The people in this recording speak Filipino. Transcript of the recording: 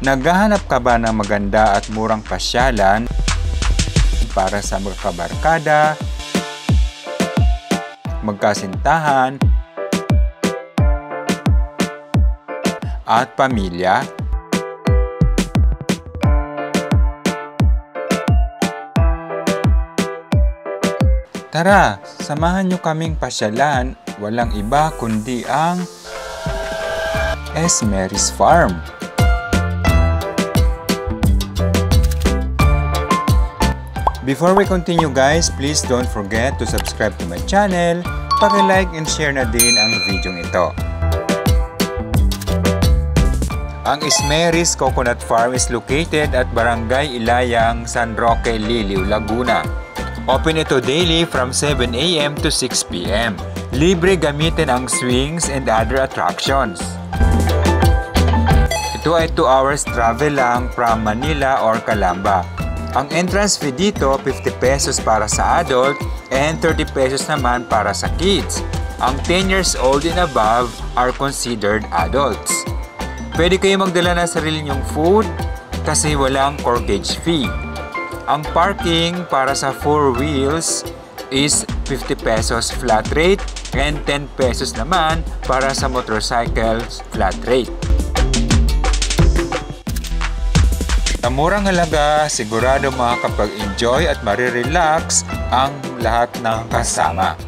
Naghahanap ka ba ng maganda at murang pasyalan para sa magkabarkada, magkasintahan, at pamilya? Tara, samahan nyo kaming pasyalan, walang iba kundi ang Esmer's Farm. Before we continue guys, please don't forget to subscribe to my channel, paki-like and share na din ang video ito. Ang Esmer's Coconut Farm is located at Barangay Ilayang, San Roque, Liliw, Laguna. Open ito daily from 7 AM to 6 PM. Libre gamitin ang swings and other attractions. Ito ay 2 hours travel lang from Manila or Calamba. Ang entrance fee dito, 50 pesos para sa adult and 30 pesos naman para sa kids. Ang 10 years old and above are considered adults. Pwede kayo magdala ng sarili nyong food kasi walang corkage fee. Ang parking para sa 4 wheels is 50 pesos flat rate and 10 pesos naman para sa motorcycles flat rate. Sa murang halaga, sigurado makakapag-enjoy at marirelax ang lahat ng kasama.